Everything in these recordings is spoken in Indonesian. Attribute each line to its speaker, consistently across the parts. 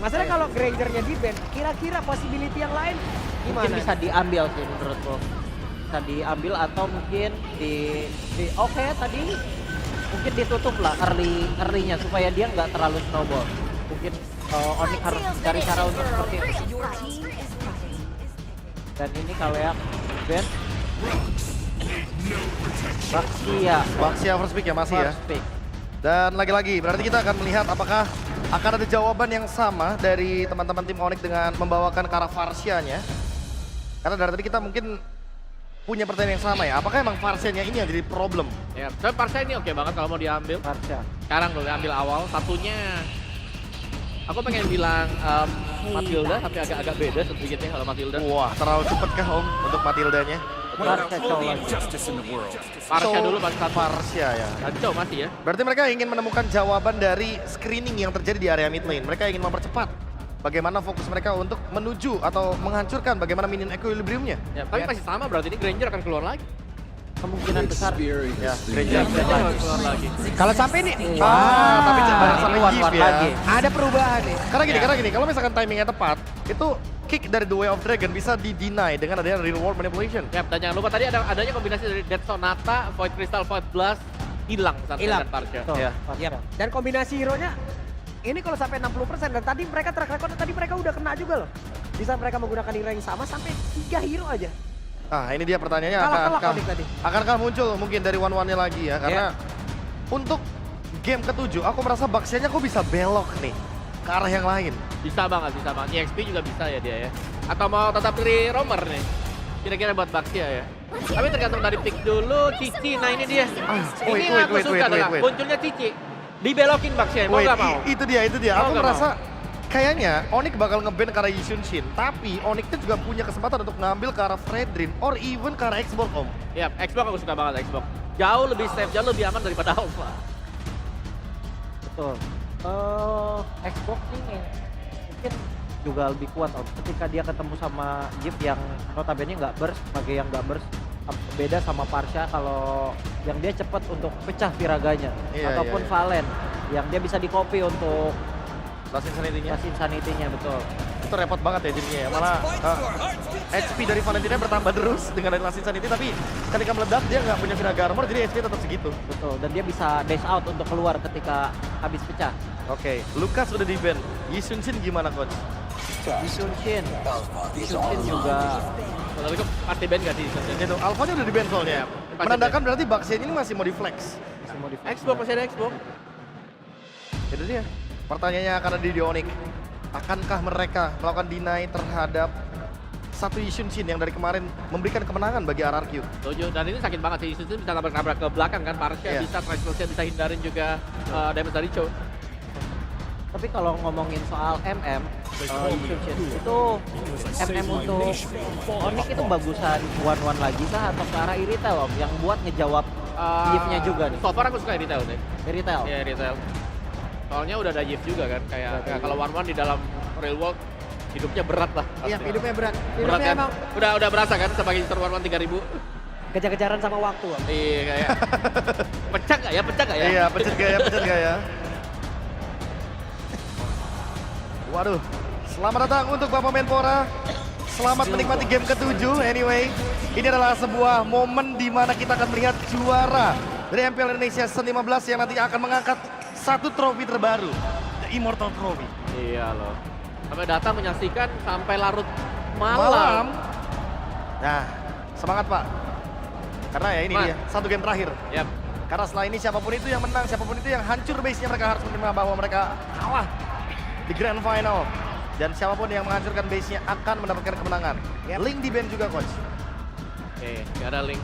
Speaker 1: Masalahnya kalau Grangernya di ban, kira-kira possibility yang lain gimana?
Speaker 2: Mungkin bisa diambil sih menurutku. Bisa diambil atau mungkin oke tadi mungkin ditutup lah early-nya supaya dia nggak terlalu snowball. Mungkin Onyx harus cari cara untuk seperti itu. Dan ini kalau yang Ben
Speaker 3: Baxia first pick ya masih ya.
Speaker 2: first pick.
Speaker 3: Dan lagi-lagi berarti kita akan melihat apakah akan ada jawaban yang sama dari teman-teman tim Onyx dengan membawakan Kara Farsia-nya. Karena dari tadi kita mungkin punya pertanyaan yang sama ya. Apakah emang Farsia-nya ini yang jadi problem?
Speaker 4: Ya, tapi Parsa ini oke banget kalau mau diambil.
Speaker 2: Farsia.
Speaker 4: Sekarang loh diambil awal. Satunya aku pengen bilang Matilda tapi agak beda sedikitnya kalau Matilda.
Speaker 3: Wah, terlalu cepet kah Om untuk Matildanya?
Speaker 2: Farsia cowok lagi.
Speaker 4: Parsa dulu pas satu.
Speaker 3: Farsia ya.
Speaker 4: Tadi cowok masih ya.
Speaker 3: Berarti mereka ingin menemukan jawaban dari screening yang terjadi di area mid lane. Mereka ingin mempercepat bagaimana fokus mereka untuk menuju atau menghancurkan bagaimana minion equilibriumnya.
Speaker 4: Ya, tapi masih sama berarti ini Granger akan keluar lagi.
Speaker 2: Kemungkinan besar.
Speaker 3: Ya,
Speaker 4: Granger akan keluar lagi.
Speaker 1: Kalau sampai ini,
Speaker 3: tapi jangan sampai
Speaker 2: ini
Speaker 3: gift
Speaker 2: one-one
Speaker 3: ya.
Speaker 2: lagi.
Speaker 1: ada perubahan nih.
Speaker 3: Karena gini, kalau misalkan timingnya tepat, itu kick dari The Way of Dragon bisa di-deny dengan adanya real world manipulation.
Speaker 4: Ya, dan jangan lupa tadi adanya kombinasi dari Dead Sonata, Void Crystal, Void Blast, hilang Santai
Speaker 1: Hilang.
Speaker 4: dan Parcha.
Speaker 2: Tuh,
Speaker 3: Ya.
Speaker 2: Farsia.
Speaker 1: Dan kombinasi hero-nya ini kalau sampai 60% dan tadi mereka track record tadi mereka udah kena juga loh. Bisa mereka menggunakan hero yang sama sampai 3 hero aja.
Speaker 3: Nah, ini dia pertanyaannya,
Speaker 1: Kalah telak Onyx tadi.
Speaker 3: akankah muncul mungkin dari one-one-nya lagi ya? Karena untuk game ke-7, aku merasa Baxia-nya kok bisa belok nih ke arah yang lain.
Speaker 4: Bisa banget. EXP juga bisa ya dia ya. Atau mau tetap pilih Romer nih? Kira-kira buat Baxia ya. Tapi tergantung dari pick dulu, Cici. Nah ini dia. Ini yang aku suka adalah munculnya Cici. Dibelokin Baxia, mau
Speaker 3: Wait,
Speaker 4: gak mau?
Speaker 3: itu dia.
Speaker 4: Mau
Speaker 3: Aku
Speaker 4: nggak
Speaker 3: merasa kayaknya Onyx bakal nge-ban ke arah Yishun Shin, tapi Onyx juga punya kesempatan untuk ngambil ke arah Fredrin or even ke arah Xbox Om.
Speaker 4: Ya, Xbox aku suka banget Xbox. Jauh lebih safe, jauh lebih aman daripada Alpha.
Speaker 2: Betul. Xbox ini mungkin juga lebih kuat Om. Ketika dia ketemu sama Gift yang notabene nggak burst, sebagai yang nggak burst, beda sama Parcha kalau yang dia cepat untuk pecah piraganya ataupun
Speaker 3: iya.
Speaker 2: Valen yang dia bisa di copy untuk
Speaker 3: Last Insanity-nya.
Speaker 2: kasih sanity-nya betul.
Speaker 3: Itu repot banget ya jadinya ya. Malah HP dari Valentina bertambah terus dengan dari Last Insanity, tapi ketika meledak dia nggak punya Viraga Armor, jadi HP tetap segitu.
Speaker 2: Betul, dan dia bisa dash out untuk keluar ketika habis pecah.
Speaker 3: Oke, Lucas udah di-ban. Yishun Shin gimana coach?
Speaker 2: Yishun Shin juga
Speaker 4: Tapi kok pasti band gak sih?
Speaker 3: Itu Alpha-nya udah di-ban soalnya.
Speaker 4: Pasti
Speaker 3: Menandakan berarti Baxia ini masih mau di-flex.
Speaker 2: masih mau di
Speaker 4: Xbox masih ada Xbox.
Speaker 3: Itu dia. Pertanyaannya akan ada di Onyx. Akankah mereka melakukan deny terhadap satu Yishun Shin yang dari kemarin memberikan kemenangan bagi RRQ?
Speaker 4: Setuju, dan ini sakit banget sih, Yishun bisa nabrak-nabrak ke belakang kan, Parcha
Speaker 3: Iya.
Speaker 4: bisa, Transversia bisa hindarin juga damage dari Cho.
Speaker 2: Tapi kalau ngomongin soal MM, Yishun Shin itu MM untuk Onyx itu bagusan one-one lagi kah atau ke arah Iritel Om yang buat ngejawab Gift-nya juga nih.
Speaker 4: So far aku suka retail deh.
Speaker 2: Iritel.
Speaker 4: Iya, retail. Soalnya udah ada Gift juga kan, kayak kalau one-one di dalam real world hidupnya berat lah.
Speaker 1: Iya,
Speaker 4: pasti.
Speaker 1: hidupnya berat.
Speaker 4: Berat
Speaker 1: Hidupnya
Speaker 4: kan?
Speaker 1: emang
Speaker 4: Udah berasa kan sebagai user one-one 3000.
Speaker 1: kejar-kejaran sama waktu. Om.
Speaker 4: Iya kayak pecah gak ya?
Speaker 3: Iya, pecet gak ya? Waduh, selamat datang untuk Bapak Menpora. Selamat menikmati game ke-7. Anyway, ini adalah sebuah momen di mana kita akan melihat juara dari MPL Indonesia Season 15 yang nantinya akan mengangkat satu trofi terbaru, The Immortal Trophy.
Speaker 4: Iya loh. Sampai datang menyaksikan sampai larut malam.
Speaker 3: Malam. Nah, semangat Pak. Karena ya ini
Speaker 4: Mas.
Speaker 3: dia, satu game terakhir.
Speaker 4: Yap.
Speaker 3: Karena setelah ini siapapun itu yang menang, siapapun itu yang hancur base-nya, mereka harus menerima bahwa mereka kalah di Grand Final. Dan siapapun yang menghancurkan base-nya akan mendapatkan kemenangan. Link di band juga coach.
Speaker 4: Oke, nggak ada link.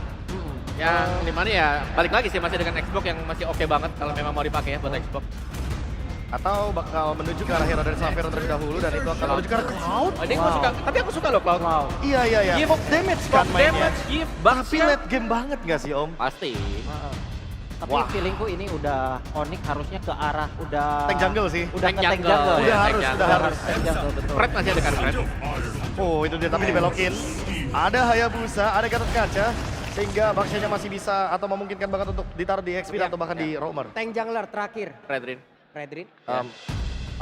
Speaker 4: Yang dimana ya balik lagi sih masih dengan Xbox yang masih oke banget kalau memang mau dipakai ya buat Xbox.
Speaker 3: Atau bakal menuju ke arah hero dari Xavier terlebih dahulu dan itu akan menuju ke arah Cloud.
Speaker 4: Oh, ini gua suka, tapi aku suka loh Cloud.
Speaker 2: Wow.
Speaker 3: Iya.
Speaker 4: Gift.
Speaker 3: Pop damage kan mainnya.
Speaker 4: Damage, gift,
Speaker 3: Tapi
Speaker 4: bahkan
Speaker 3: late game banget gak sih Om?
Speaker 4: pasti.
Speaker 2: Tapi
Speaker 3: Wah.
Speaker 2: feelingku ini udah Onyx harusnya ke arah udah
Speaker 3: Tank jungle sih.
Speaker 2: Udah
Speaker 4: Tank
Speaker 2: ke tank
Speaker 4: jungle.
Speaker 2: jungle.
Speaker 4: Iya,
Speaker 3: Udah
Speaker 4: tank
Speaker 3: harus,
Speaker 4: jungle.
Speaker 3: udah harus.
Speaker 2: Tank jungle betul.
Speaker 4: Fred masih ada kan Fred?
Speaker 3: Oh itu dia, tapi dibelokin. Ada Hayabusa, ada Gatot Kaca. Sehingga Baxia-nya masih bisa atau memungkinkan banget untuk ditaruh di XP atau bahkan di Roamer.
Speaker 1: Tank jungler terakhir.
Speaker 4: Fredrin.
Speaker 1: Fredrin.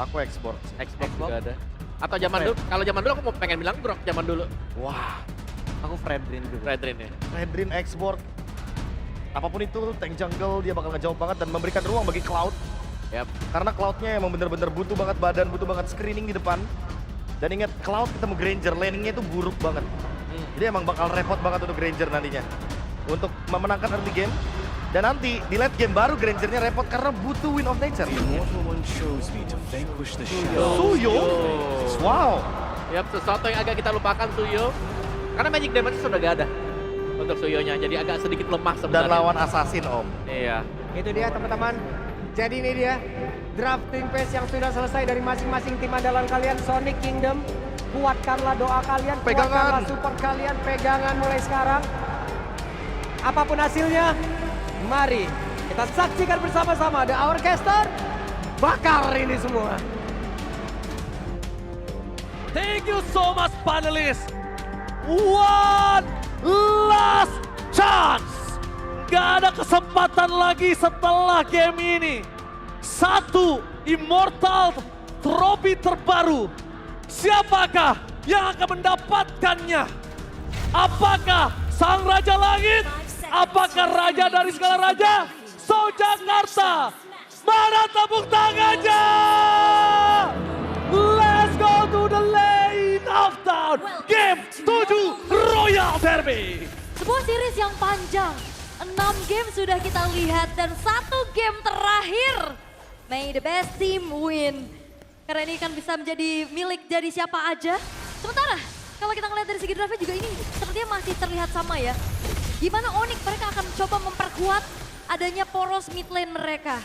Speaker 3: Aku Xbox.
Speaker 4: Xbox juga ada. Atau zaman dulu, kalau zaman dulu aku mau pengen bilang Grok zaman dulu.
Speaker 3: Wah,
Speaker 2: Aku Fredrin juga.
Speaker 4: Redrin ya.
Speaker 3: Redrin Xbox. Apapun itu, tank jungle dia bakal ngejauh banget dan memberikan ruang bagi Cloud.
Speaker 4: Yap.
Speaker 3: Karena Cloud-nya emang bener-bener butuh banget badan, butuh banget screening di depan. Dan ingat, Cloud ketemu Granger, laningnya itu buruk banget. Jadi emang bakal repot banget untuk Granger nantinya. Untuk memenangkan early game. Dan nanti di late game baru Grangernya repot karena butuh Wind of Nature. Suyo? Wow.
Speaker 4: Yap, sesuatu yang agak kita lupakan Suyo. Karena magic damage sudah gak ada untuk Suyonya, jadi agak sedikit lemah
Speaker 3: Dan
Speaker 4: sebenarnya.
Speaker 3: lawan Assassin, Om.
Speaker 4: Iya.
Speaker 1: Itu dia teman-teman. Jadi ini dia drafting phase yang sudah selesai dari masing-masing tim andalan kalian. Sonic Kingdom, kuatkanlah doa kalian,
Speaker 3: Pegangan.
Speaker 1: kuatkanlah support kalian, pegangan mulai sekarang. Apapun hasilnya, mari kita saksikan bersama-sama The Hourcaster bakar ini semua.
Speaker 5: Thank you so much panelists. One last chance. Gak ada kesempatan lagi setelah game ini. Satu Immortal Trophy terbaru. Siapakah yang akan mendapatkannya? Apakah Sang Raja Langit? Apakah Raja dari segala Raja? So Jakarta. Mana tepuk tangannya? Let's go to the lane of town. Game 7 Royal Derby.
Speaker 6: Sebuah series yang panjang. 6 game sudah kita lihat dan 1 game terakhir. May the best team win. Karena ini kan bisa menjadi milik dari siapa aja. Sementara kalau kita ngeliat dari segi drive juga ini sepertinya masih terlihat sama ya. Gimana Onyx mereka akan coba memperkuat adanya poros mid lane mereka.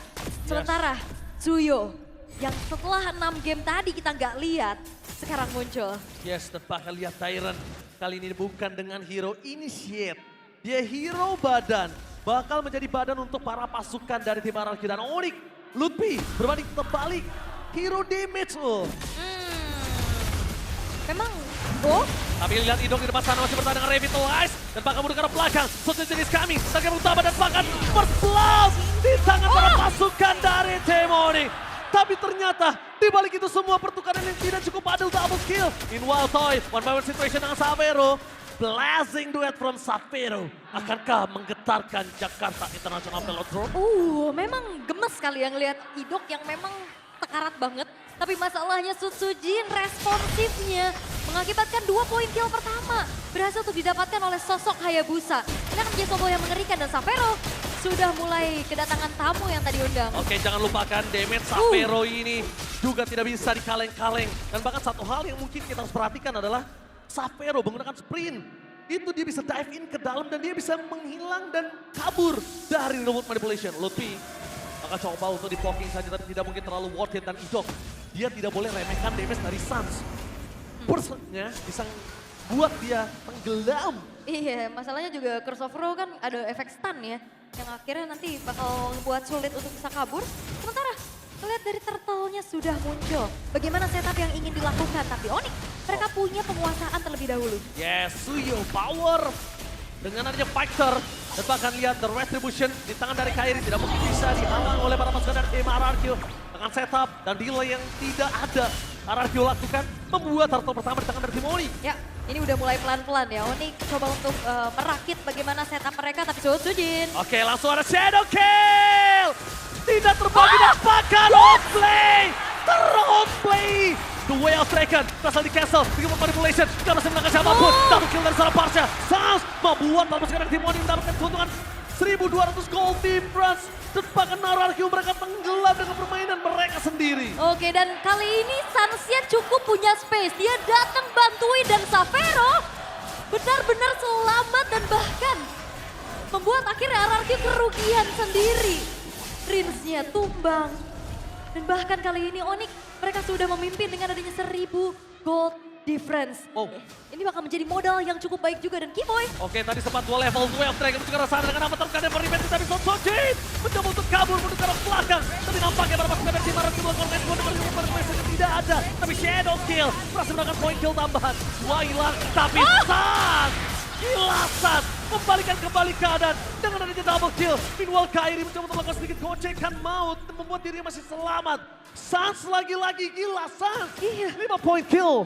Speaker 6: Sementara Suyo yang setelah 6 game tadi kita nggak lihat sekarang muncul.
Speaker 5: Yes, dan bakal lihat Tyrant. Kali ini bukan dengan hero initiate. Dia hero badan. Bakal menjadi badan untuk para pasukan dari tim RRQ dan Onyx. Lutfi berbanding terbalik. Hero damage loh.
Speaker 6: Memang Bo
Speaker 5: Tapi lihat Idong di depan sana masih bertahan dengan Revitalize. Dan bakal mundur ke belakang. Social jenis kami. Target utama dan bahkan first blood di tangan para pasukan dari tim Onyx. Tapi ternyata di balik itu semua pertukaran yang tidak cukup adil, double kill. Meanwhile Toy, one by one situation dengan Savero. Blazing duet from Savero. Akankah menggetarkan Jakarta International Velodrome?
Speaker 6: Memang gemes kali yang lihat Idok yang memang tekarat banget. Tapi masalahnya Sutsujin responsifnya mengakibatkan 2 poin kill pertama. Berhasil untuk didapatkan oleh sosok Hayabusa. Ini akan menjadi combo yang mengerikan dan Savero sudah mulai kedatangan tamu yang tadi undang.
Speaker 5: Oke, jangan lupakan damage Savero ini juga tidak bisa dikaleng-kaleng. Dan bahkan satu hal yang mungkin kita harus perhatikan adalah Savero menggunakan sprint. Itu dia bisa dive in ke dalam dan dia bisa menghilang dan kabur dari remote manipulation. Lutfi akan coba untuk di-poking saja tapi tidak mungkin terlalu worth it. Dan Idok, dia tidak boleh remehkan damage dari Sans. Burst-nya bisa buat dia tenggelam.
Speaker 6: Iya, masalahnya juga Curse of Row kan ada efek stun ya. Yang akhirnya nanti bakal membuat sulit untuk bisa kabur. Sementara lihat dari turtle-nya sudah muncul. Bagaimana setup yang ingin dilakukan. Tapi Onyx, mereka punya penguasaan terlebih dahulu.
Speaker 5: Yes, Suyo power. Dengan adanya Fighter. Dan bahkan lihat The Retribution di tangan dari Kairi. Tidak mungkin bisa dihalang oleh para pasukan dari tim RRQ. Dengan setup dan delay yang tidak ada. RRQ lakukan membuat turtle pertama di tangan dari tim Onyx.
Speaker 6: Ya, ini udah mulai pelan-pelan ya. Onyx coba untuk merakit bagaimana setup mereka. Tapi Sutsujin.
Speaker 5: Oke, langsung ada Shadow Kill. Tidak terbagi dapatkan outplay. Ter-outplay. The way of Draken berasal di cancel. Dengan manipulation. Gak bisa menangkan siapapun. Double kill dari seorang Parsha. Sans membuat para pasukan dari tim Onyx mendapatkan keuntungan 1.200 gold difference. Dan bahkan RRQ mereka tenggelam dengan permainan mereka sendiri.
Speaker 6: Oke, dan kali ini Sansia cukup punya space. Dia datang bantuin dan Savero benar-benar selamat dan bahkan membuat akhirnya RRQ kerugian sendiri. Rinsnya tumbang. Dan bahkan kali ini Onyx mereka sudah memimpin dengan adanya 1.000 gold difference.
Speaker 5: Oh.
Speaker 6: Ini bakal menjadi modal yang cukup baik juga dan Kimoy.
Speaker 5: Oke, tadi sempat 2 level 12 Dragon juga rasanya dengan apa terkadang beribet tapi Sotsojin mencoba untuk kabur menuju ke arah belakang. Tapi nampaknya para pasukan dari tim RRQ melakukan respon dengan tidak ada. Tapi Shadow Kill berhasil mendapatkan poin kill tambahan. Wah hilang tapi Sans kilasan Membalikan kembali keadaan dengan adanya double kill. Meanwhile Kairi mencoba untuk melakukan sedikit gocekan maut dan membuat dirinya masih selamat. Sans lagi-lagi gila, Sans.
Speaker 6: Iya.
Speaker 5: 5 point kill.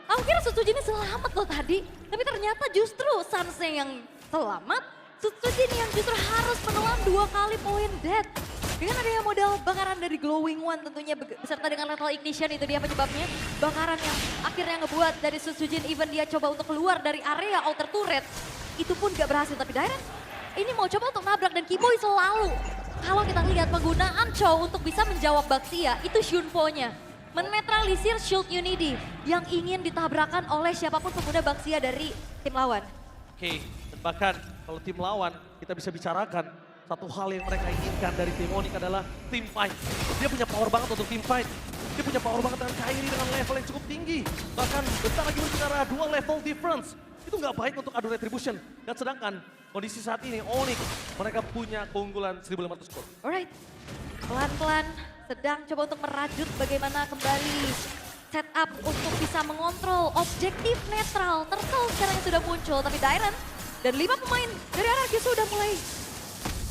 Speaker 6: Aku kira Sutsujin selamat loh tadi. Tapi ternyata justru Sansnya yang selamat. Sutsujin yang justru harus menelan 2 kali poin dead. Dengan adanya modal bakaran dari Glowing One tentunya beserta dengan Lethal Ignition itu dia penyebabnya. Bakaran yang akhirnya ngebuat dari Sutsujin even dia coba untuk keluar dari area outer turret. Itu pun gak berhasil, tapi Dairen ini mau coba untuk nabrak dan Kiboi selalu. Kalau kita lihat penggunaan Chow untuk bisa menjawab Baxia itu Shunpo-nya. Menetralisir shield Unity yang ingin ditabrakan oleh siapapun pengguna Baxia dari tim lawan.
Speaker 5: Oke, dan bahkan kalau tim lawan kita bisa bicarakan satu hal yang mereka inginkan dari tim Onyx adalah team fight. Dia punya power banget untuk team fight. Dia punya power banget dengan Kairi dengan level yang cukup tinggi. Bahkan bentar lagi berbicara 2 level difference. Itu nggak baik untuk adu retribution. Dan sedangkan kondisi saat ini Onyx mereka punya keunggulan 1500 gold.
Speaker 6: Alright, pelan-pelan sedang coba untuk merajut bagaimana kembali setup untuk bisa mengontrol objektif netral. Turtle sekarang yang sudah muncul, tapi Dairen dan 5 pemain dari RRQ sudah mulai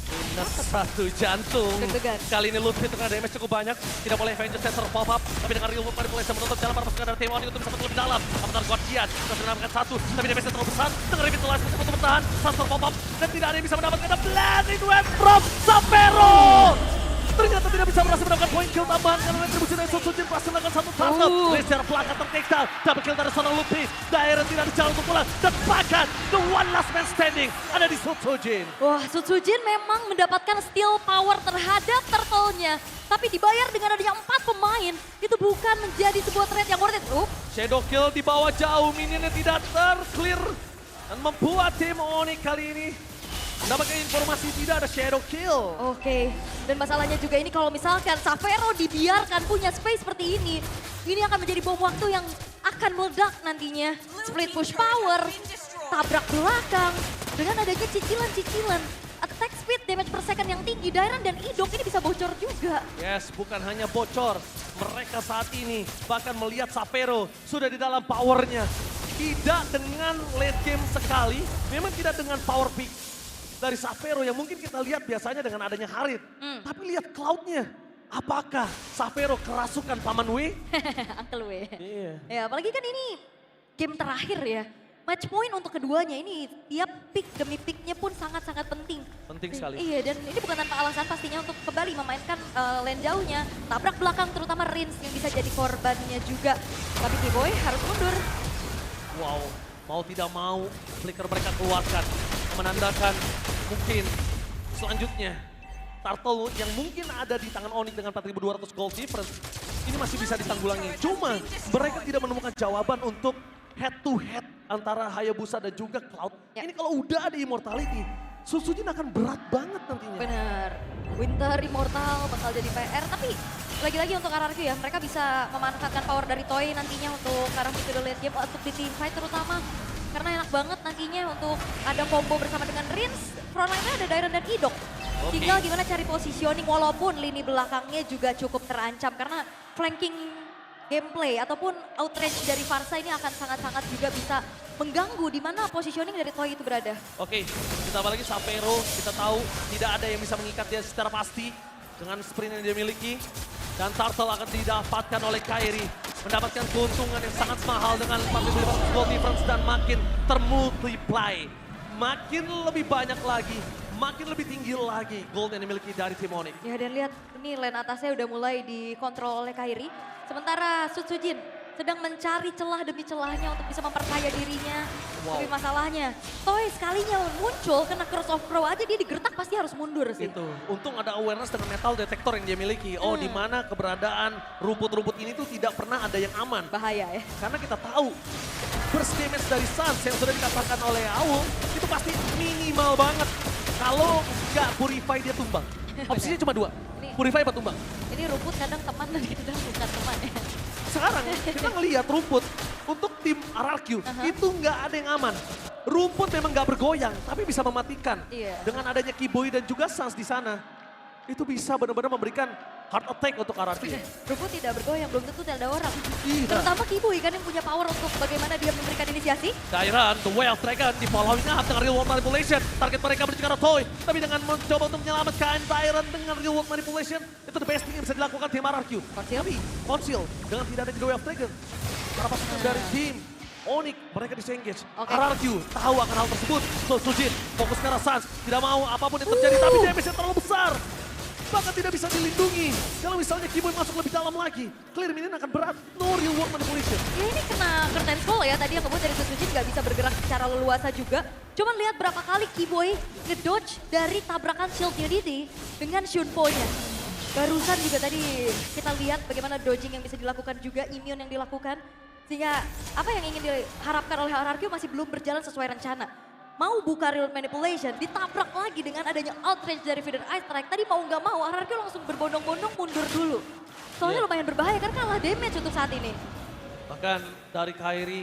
Speaker 5: Minus 1 jantung.
Speaker 6: Deg-degan.
Speaker 5: Kali ini Ludwig dengan damage cukup banyak. Tidak boleh Avengers Sensor pop up. Tapi dengan Real Wolf mulai bisa menutup jalan para pasukan dari tim Onyx untuk bisa masuk lebih dalam. Avatar Guardian sudah mendapatkan 1. Tapi damage terlalu besar. Dengan Revitalize untuk bertahan. Sensor pop up. Dan tidak ada yang bisa mendapatkan the blending wave from Sapero. Ternyata tidak bisa berhasil mendapatkan point kill tambahan karena retribusi dari Sutsujin berhasil melakukan 1 turtle. Laser pelaka tertake down. Double kill dari seorang Ludwig. Dairen tidak ada jalan untuk pulang. Dan bahkan the one last man standing ada di Sutsujin.
Speaker 6: Wah, Sutsujin memang mendapatkan steal power terhadap turtle-nya. Tapi dibayar dengan adanya 4 pemain, itu bukan menjadi sebuah trade yang worth it.
Speaker 5: Shadow kill di bawah jauh, minionnya tidak terclear. Dan membuat tim Onyx kali ini mendapatkan informasi tidak ada shadow kill.
Speaker 6: Oke, dan masalahnya juga ini kalau misalkan Sapero dibiarkan punya space seperti ini akan menjadi bom waktu yang akan meledak nantinya. Split push power, tabrak belakang, dengan adanya cicilan-cicilan. Attack speed, damage per second yang tinggi, Dairen dan Idok ini bisa bocor juga.
Speaker 5: Yes, bukan hanya bocor. Mereka saat ini bahkan melihat Sapero sudah di dalam powernya. Tidak dengan late game sekali, memang tidak dengan power peak dari Sapero yang mungkin kita lihat biasanya dengan adanya Harit. Tapi lihat cloud-nya. Apakah Sapero kerasukan Paman W?
Speaker 6: Uncle W.
Speaker 5: Iya.
Speaker 6: Ya, apalagi kan ini game terakhir ya. Match point untuk keduanya ini tiap pick demi picknya pun sangat-sangat penting.
Speaker 5: Penting sekali.
Speaker 6: Iya, dan ini bukan tanpa alasan pastinya untuk kembali memainkan lane jauhnya. Tabrak belakang terutama Rins yang bisa jadi korbannya juga. Tapi Kiboi harus mundur.
Speaker 5: Wow, mau tidak mau flicker mereka keluarkan. Menandakan mungkin selanjutnya Turtle yang mungkin ada di tangan Onyx dengan 4.200 gold difference ini masih bisa ditanggulangi. Cuma mereka tidak menemukan jawaban untuk head to head antara Hayabusa dan juga Cloud.
Speaker 6: Ya.
Speaker 5: Ini kalau udah ada immortality, Sutsujin akan berat banget nantinya.
Speaker 6: Benar. Winter Immortal bakal jadi PR, tapi lagi-lagi untuk RRQ ya, mereka bisa memanfaatkan power dari Toy nantinya untuk arah mid to late game, untuk di team fight terutama. Karena enak banget nantinya untuk ada combo bersama dengan Rins, frontline-nya ada Dairen dan Idok. Tinggal gimana cari positioning walaupun lini belakangnya juga cukup terancam karena flanking gameplay ataupun outrange dari Farsa ini akan sangat-sangat juga bisa mengganggu di mana positioning dari Toy itu berada.
Speaker 5: Oke, ditambah lagi Sapero, kita tahu tidak ada yang bisa mengikat dia secara pasti dengan sprint yang dia miliki. Dan Turtle akan didapatkan oleh Kairi, mendapatkan keuntungan yang sangat mahal dengan 4.500 gold difference dan makin termultiply. Makin lebih banyak lagi, makin lebih tinggi lagi gold yang dimiliki dari tim Onyx.
Speaker 6: Ya, dan lihat ini lane atasnya udah mulai dikontrol oleh Kairi. Sementara Sutsujin sedang mencari celah demi celahnya untuk bisa memperkaya dirinya.
Speaker 5: Wow.
Speaker 6: Tapi masalahnya, Toy sekalinya muncul kena Curse of Crow aja dia digertak pasti harus mundur sih.
Speaker 5: Itu, untung ada awareness dengan metal detector yang dia miliki. Oh, di mana keberadaan rumput-rumput ini tuh tidak pernah ada yang aman.
Speaker 6: Bahaya ya.
Speaker 5: Karena kita tahu burst damage dari Sans yang sudah dikatakan oleh Aul itu pasti minimal banget. Kalau nggak Purify dia tumbang. Opsinya cuma 2, Purify apa tumbang.
Speaker 6: Ini rumput kadang teman dan kadang bukan teman ya.
Speaker 5: Sekarang kita ngelihat rumput untuk tim RRQ itu nggak ada yang aman. Rumput memang nggak bergoyang tapi bisa mematikan.
Speaker 6: Iya.
Speaker 5: Dengan adanya Kiboi dan juga Sans di sana. Itu bisa benar-benar memberikan Heart attack untuk RRQ.
Speaker 6: Rumput tidak bergoyang, belum tentu tidak ada orang.
Speaker 5: Iya.
Speaker 6: Terutama Kibui kan yang punya power untuk bagaimana dia memberikan inisiasi.
Speaker 5: Dairan, The Way of Dragon di following up dengan Real World Manipulation. Target mereka menuju ke arah Toy. Tapi dengan mencoba untuk menyelamatkan Dairan dengan Real World Manipulation. Itu the best thing yang bisa dilakukan tim RRQ.
Speaker 6: Konsil.
Speaker 5: Tapi Konsil dengan tidak ada The Way of Dragon. Para pasukan dari tim Onyx, mereka disengage.
Speaker 6: Oke.
Speaker 5: RRQ tahu akan hal tersebut. So, Sujin fokus ke arah Sans. Tidak mau apapun yang terjadi, tapi damage-nya terlalu besar. Bahkan tidak bisa dilindungi. Kalau misalnya Kibui masuk lebih dalam lagi, clear minion akan berat. No Real World Manipulation.
Speaker 6: Ya ini kena curtain call ya, tadi yang kemudian dari Susujin nggak bisa bergerak secara leluasa juga. Cuman lihat berapa kali Kibui ngedodge dari tabrakan Shield Unity dengan Shunpo-nya. Barusan juga tadi kita lihat bagaimana dodging yang bisa dilakukan juga, immune yang dilakukan. Sehingga apa yang ingin diharapkan oleh RRQ masih belum berjalan sesuai rencana. Mau buka Real Manipulation, ditabrak lagi dengan adanya outrange dari Feeder Ice Strike. Tadi mau nggak mau, RRQ langsung berbondong-bondong mundur dulu. Soalnya lumayan berbahaya kan kalah damage untuk saat ini.
Speaker 5: Bahkan dari Kairi,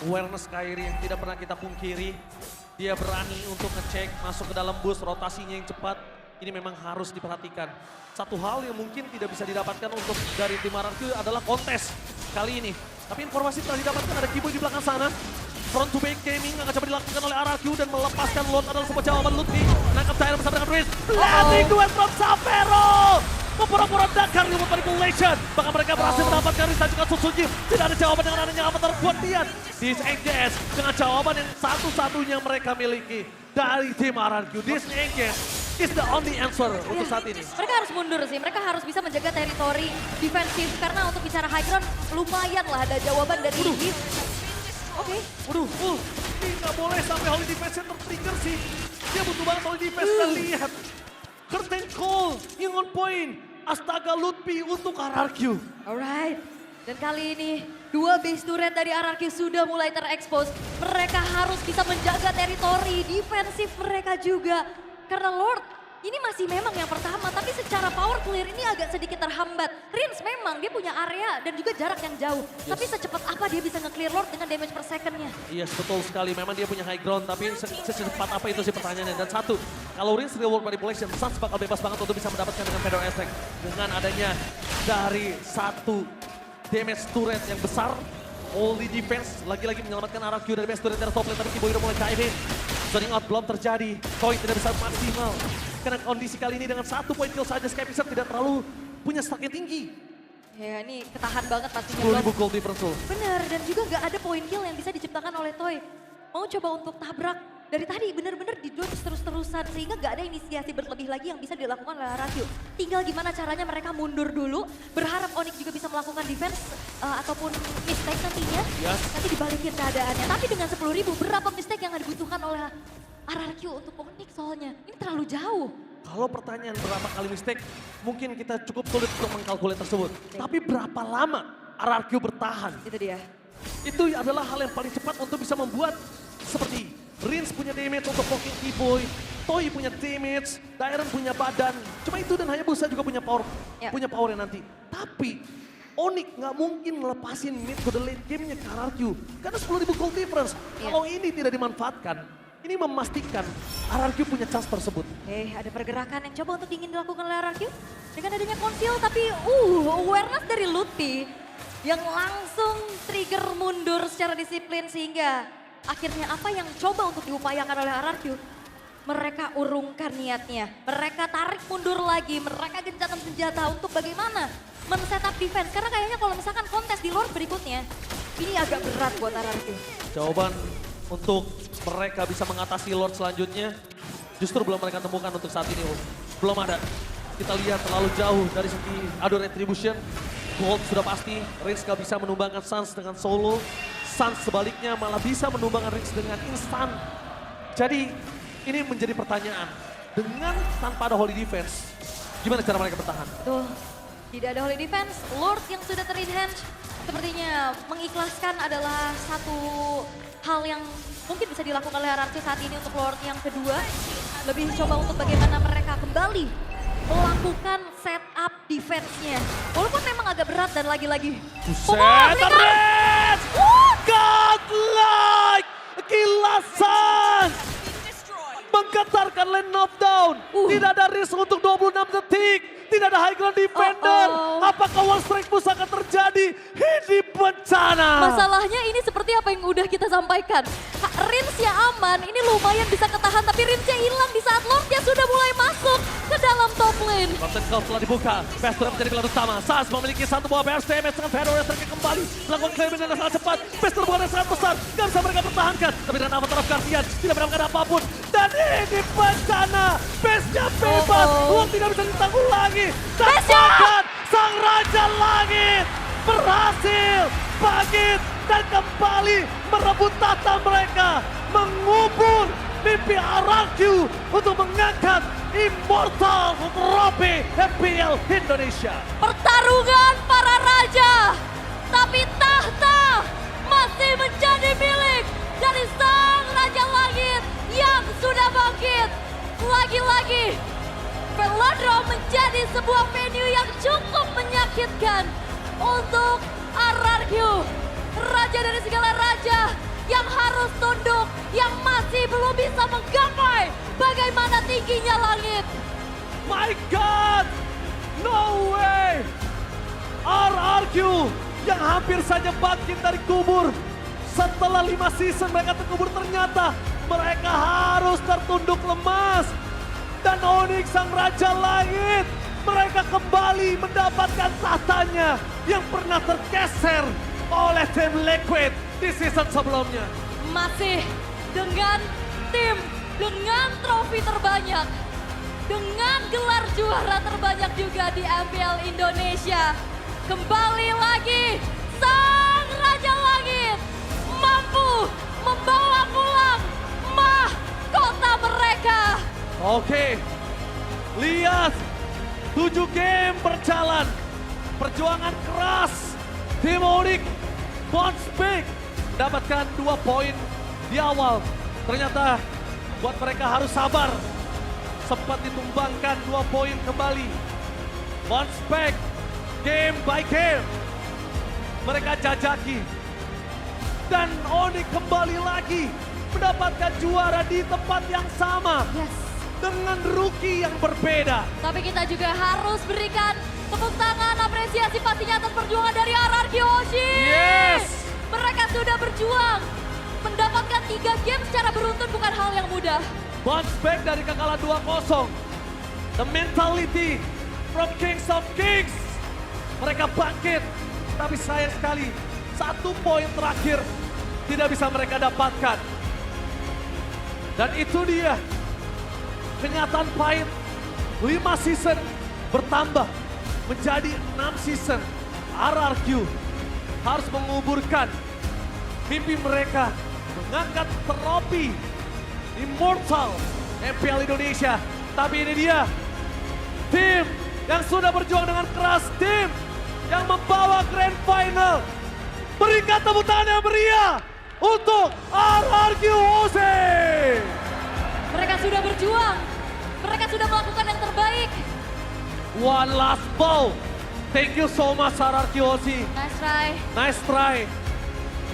Speaker 5: awareness Kairi yang tidak pernah kita pungkiri. Dia berani untuk ngecek, masuk ke dalam bus, rotasinya yang cepat. Ini memang harus diperhatikan. Satu hal yang mungkin tidak bisa didapatkan untuk dari tim RRQ adalah kontes kali ini. Tapi informasi telah didapatkan ada Kibui di belakang sana. Front to back gaming akan coba dilakukan oleh RRQ dan melepaskan Lord adalah sebuah jawaban Lutfi. Nangkap Tyler bersama dengan Riz. Landing duet from Sapero. Pura-pura dakar Real World Manipulation. Bahkan mereka berhasil mendapatkan Riz dan juga Susujin. Tidak ada jawaban dengan adanya Avatar buat Dian. Disengage dengan jawaban yang satu-satunya mereka miliki dari tim RRQ. Disengage is the only answer untuk saat ini.
Speaker 6: Mereka harus mundur sih, mereka harus bisa menjaga teritori defensif. Karena untuk bicara high ground lumayan lah ada jawaban dari Hit. Oke.
Speaker 5: Waduh, ini nggak boleh sampai Holy Defense tertrigger sih. Dia butuh banget Holy Defense. Kita lihat. Curtain Call yang on point. Astaga Lutfi untuk RRQ.
Speaker 6: Alright. Dan kali ini dua base turret dari RRQ sudah mulai terekspos. Mereka harus bisa menjaga teritori defensif mereka juga. Karena Lord ini masih memang yang pertama, tapi secara power clear ini agak sedikit terhambat. Rins memang dia punya area dan juga jarak yang jauh. Tapi secepat apa dia bisa nge-clear Lord dengan damage per secondnya?
Speaker 5: Iya, betul sekali. Memang dia punya high ground, tapi secepat apa itu sih pertanyaannya. Dan satu, kalau Rins Real World Manipulation, Suns bakal bebas banget untuk bisa mendapatkan dengan Feather Attack. Dengan adanya dari satu damage turret yang besar, Holy Defense lagi-lagi menyelamatkan RRQ dari base turret dari top lane, tapi Kibui udah mulai dive in. Zoning out belum terjadi, Toy tidak bisa maksimal. Karena kondisi kali ini dengan 1 point kill saja, Skypizer tidak terlalu punya stack yang tinggi.
Speaker 6: Ya ini ketahan banget pastinya.
Speaker 5: 10.000 gold difference loh.
Speaker 6: Bener, dan juga gak ada point kill yang bisa diciptakan oleh Toy. Mau coba untuk tabrak, dari tadi bener-bener di-dodge terus-terusan sehingga gak ada inisiasi berlebih lagi yang bisa dilakukan oleh RRQ. Tinggal gimana caranya mereka mundur dulu, berharap Onyx juga bisa melakukan defense ataupun mistake nantinya.
Speaker 5: Yes.
Speaker 6: Nanti dibalikin keadaannya, tapi dengan 10.000 berapa mistake yang dibutuhkan oleh RRQ untuk Onyx soalnya? Ini terlalu jauh.
Speaker 5: Kalau pertanyaan berapa kali mistake, mungkin kita cukup sulit untuk mengkalkulasi tersebut. Tapi berapa lama RRQ bertahan?
Speaker 6: Itu dia.
Speaker 5: Itu adalah hal yang paling cepat untuk bisa membuat seperti Rins punya damage untuk poking Kibui, Toy punya damage, Dairon punya badan. Cuma itu dan Hayabusa juga punya power, punya power yang nanti. Tapi Onyx nggak mungkin ngelepasin mid to the late game-nya ke RRQ. Karena 10.000 gold difference. Kalau ini tidak dimanfaatkan, ini memastikan RRQ punya chance tersebut.
Speaker 6: Ada pergerakan yang coba untuk ingin dilakukan oleh RRQ. Dengan adanya konsil tapi awareness dari Lutfi yang langsung trigger mundur secara disiplin sehingga akhirnya apa yang coba untuk diupayakan oleh RRQ, mereka urungkan niatnya. Mereka tarik mundur lagi, mereka gencatan senjata untuk bagaimana men-setup defense. Karena kayaknya kalau misalkan kontes di Lord berikutnya, ini agak berat buat RRQ.
Speaker 5: Jawaban untuk mereka bisa mengatasi Lord selanjutnya, justru belum mereka temukan untuk saat ini. Belum ada. Kita lihat terlalu jauh dari segi adu retribution. Gold sudah pasti, Rins gak bisa menumbangkan Suns dengan solo. Suns sebaliknya malah bisa menumbangkan Rins dengan instan. Jadi ini menjadi pertanyaan. Dengan tanpa ada Holy Defense, gimana cara mereka bertahan?
Speaker 6: Tuh, tidak ada Holy Defense, Lord yang sudah ter-enhance sepertinya mengikhlaskan adalah satu hal yang mungkin bisa dilakukan oleh RRQ saat ini untuk Lord yang kedua. Lebih coba untuk bagaimana mereka kembali melakukan setup defense-nya. Walaupun memang agak berat dan lagi-lagi.
Speaker 5: Buset, Rins! Godlike! Kilasan! Menggetarkan mendapatkan lane knockdown. Tidak ada risk untuk 26 detik. Tidak ada high ground defender. Apakah one strike push akan terjadi? Ini bencana.
Speaker 6: Masalahnya ini seperti apa yang udah kita sampaikan. Rinsnya aman, ini lumayan bisa ketahan. Tapi rinsnya hilang di saat Lordnya sudah mulai masuk ke dalam top lane.
Speaker 5: Konten kau telah dibuka. Pestura menjadi pilar utama. Sas memiliki satu buah BRS damage dengan Fedor yang terkait kembali. Melakukan claiming dengan sangat cepat. Pestura bukan yang sangat besar. Gak bisa mereka pertahankan. Tapi dengan Avatar of Guardian tidak mendapatkan apapun. Dan ini bencana. Base-nya bebas. Uang tidak bisa ditanggung lagi. Dan bahkan sang Raja Langit berhasil bangkit dan kembali merebut tata mereka. Mengubur mimpi RRQ untuk mengangkat Immortal Trophy MPL Indonesia.
Speaker 6: Pertarungan para raja. Tapi tahta masih menjadi milik dari sang Raja Langit yang sudah bangkit. Lagi-lagi Velodrome menjadi sebuah venue yang cukup menyakitkan untuk RRQ. Raja dari segala raja yang harus tunduk, yang masih belum bisa menggapai bagaimana tingginya langit.
Speaker 5: My God! No way! RRQ yang hampir saja bangkit dari kubur. Setelah 5 season mereka terkubur, ternyata mereka harus tertunduk lemas. Dan Onyx sang Raja Langit, mereka kembali mendapatkan tahtanya yang pernah tergeser oleh tim Liquid di season sebelumnya.
Speaker 6: Masih dengan tim, dengan trofi terbanyak, dengan gelar juara terbanyak juga di MPL Indonesia. Kembali lagi sang Raja Langit mampu membawa pulang mahkota mereka.
Speaker 5: Oke, lihat 7 game berjalan, perjuangan keras. Tim Onyx bounce back, dapatkan 2 poin di awal. Ternyata buat mereka harus sabar, sempat ditumbangkan 2 poin kembali. Bounce back, game by game, mereka jajaki. Dan Onyx kembali lagi mendapatkan juara di tempat yang sama.
Speaker 6: Yes.
Speaker 5: Dengan rookie yang berbeda.
Speaker 6: Tapi kita juga harus berikan tepuk tangan apresiasi pastinya atas perjuangan dari RRQ Oshi.
Speaker 5: Yes!
Speaker 6: Mereka sudah berjuang. Mendapatkan 3 game secara beruntun bukan hal yang mudah.
Speaker 5: Bounce back dari kekalahan 2-0. The mentality from Kings of Kings. Mereka bangkit. Tapi sayang sekali, 1 poin terakhir tidak bisa mereka dapatkan. Dan itu dia kenyataan pahit. 5 season bertambah menjadi 6 season. RRQ harus menguburkan mimpi mereka mengangkat trofi Immortal MPL Indonesia. Tapi ini dia tim yang sudah berjuang dengan keras, tim yang membawa Grand Final. Berikan tepuk tangan yang meriah untuk RRQ OC.
Speaker 6: Mereka sudah berjuang. Mereka sudah melakukan yang terbaik.
Speaker 5: One last ball. Thank you so much RRQ OC.
Speaker 6: Nice try.
Speaker 5: Nice try.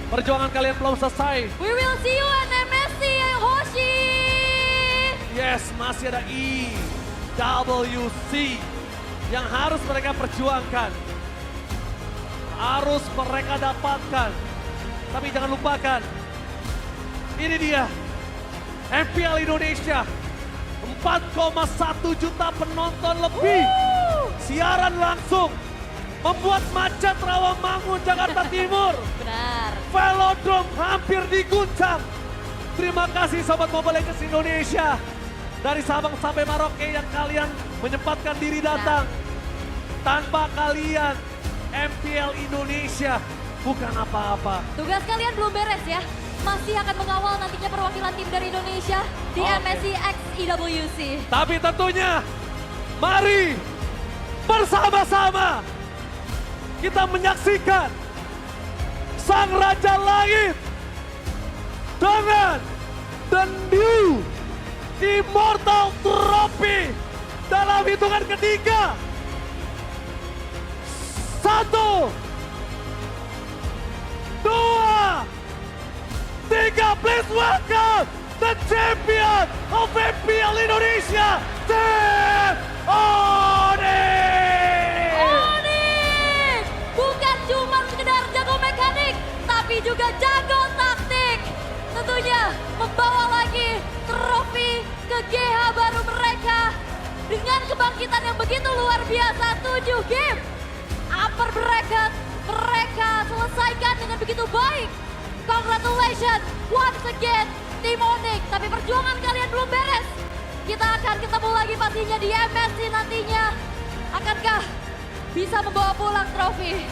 Speaker 5: Perjuangan kalian belum selesai.
Speaker 6: We will see you at MSC Hoshi.
Speaker 5: Yes, masih ada EWC yang harus mereka perjuangkan. Harus mereka dapatkan. Tapi jangan lupakan, ini dia MPL Indonesia. 4,1 juta penonton lebih. Siaran langsung. Membuat macet Rawamangun, Jakarta Timur.
Speaker 6: Benar.
Speaker 5: Velodrome hampir diguncang. Terima kasih Sobat Mobile Legends Indonesia. Dari Sabang sampai Merauke yang kalian menyempatkan diri datang. Tanpa kalian, MPL Indonesia bukan apa-apa.
Speaker 6: Tugas kalian belum beres ya. Masih akan mengawal nantinya perwakilan tim dari Indonesia di MSC X EWC.
Speaker 5: Tapi tentunya, mari bersama-sama kita menyaksikan Sang Raja Langit dengan the new Immortal Trophy dalam hitungan ketiga. 1, 2, 3, please welcome the champion of MPL Indonesia, Team Onyx!
Speaker 6: Onyx bukan cuma sekedar jago mekanik, tapi juga jago taktik. Tentunya membawa lagi trofi ke GH baru mereka dengan kebangkitan yang begitu luar biasa. 7 game upper bracket mereka selesaikan dengan begitu baik. Congratulations once again Tim Onyx, tapi perjuangan kalian belum beres. Kita akan ketemu lagi pastinya di MSC nantinya. Akankah bisa membawa pulang trofi?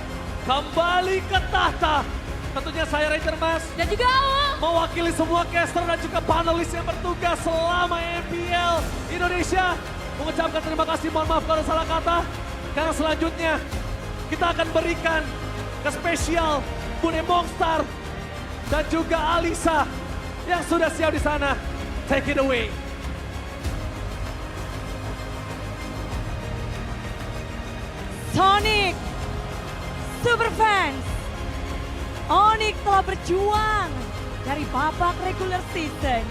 Speaker 5: Kembali ke tahta. Tentunya saya Ranger Mas
Speaker 6: Dan juga Aul.
Speaker 5: mewakili semua caster dan juga panelis yang bertugas selama MPL Indonesia mengucapkan terima kasih, mohon maaf kalau salah kata. Karena selanjutnya kita akan berikan ke spesial Bune Mongstar dan juga Alisa yang sudah siap di sana. Take it away.
Speaker 7: Sonic Superfans, Onyx telah berjuang dari babak regular season.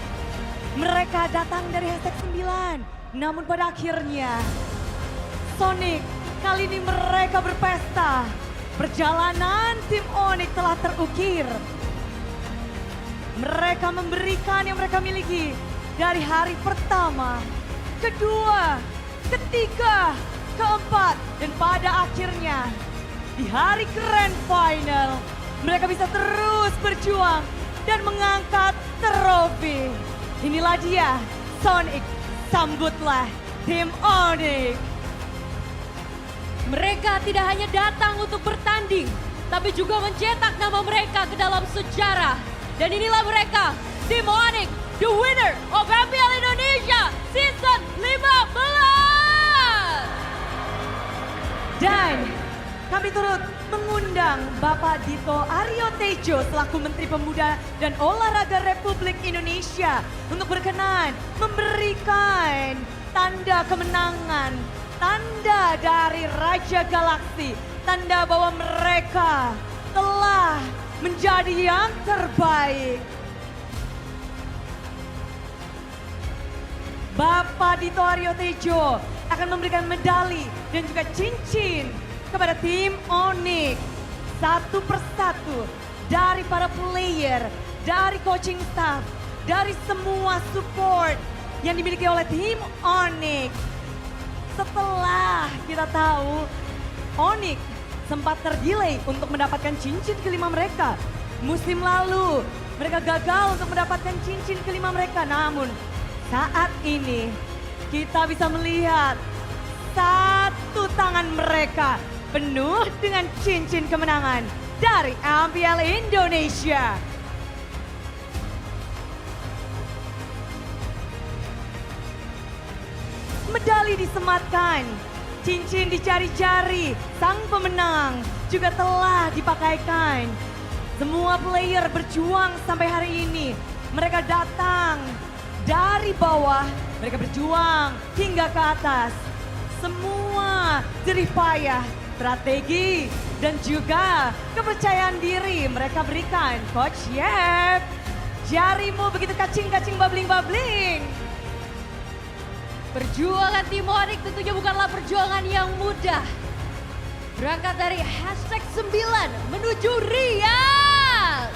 Speaker 7: Mereka datang dari hashtag 9, namun pada akhirnya Sonic kali ini mereka berpesta. Perjalanan tim Onyx telah terukir. Mereka memberikan yang mereka miliki dari hari pertama, kedua, ketiga, keempat, dan pada akhirnya di hari grand final mereka bisa terus berjuang dan mengangkat trofi. Inilah dia Sonic, sambutlah tim Onyx.
Speaker 6: Mereka tidak hanya datang untuk bertanding, tapi juga mencetak nama mereka ke dalam sejarah. Dan inilah mereka, Tim Onyx, the winner of MPL Indonesia Season 15!
Speaker 7: Dan kami turut mengundang Bapak Dito Aryo Tejo selaku Menteri Pemuda dan Olahraga Republik Indonesia untuk berkenan memberikan tanda kemenangan, tanda dari Raja Galaksi, tanda bahwa mereka telah menjadi yang terbaik. Bapak Dito Aryo Tejo akan memberikan medali dan juga cincin kepada tim Onyx satu persatu dari para player, dari coaching staff, dari semua support yang dimiliki oleh tim Onyx. Setelah kita tahu Onyx sempat terdelay untuk mendapatkan cincin kelima mereka. Musim lalu mereka gagal untuk mendapatkan cincin kelima mereka. Namun saat ini kita bisa melihat satu tangan mereka penuh dengan cincin kemenangan dari MPL Indonesia. Medali disematkan, cincin di jari-jari sang pemenang juga telah dipakaikan. Semua player berjuang sampai hari ini. Mereka datang dari bawah, mereka berjuang hingga ke atas. Semua jerih payah, strategi, dan juga kepercayaan diri mereka berikan. Coach Yep, jarimu begitu kacing-kacing babling-babling.
Speaker 6: Perjuangan Tim Onyx tentunya bukanlah perjuangan yang mudah. Berangkat dari hashtag 9 menuju Riyadh.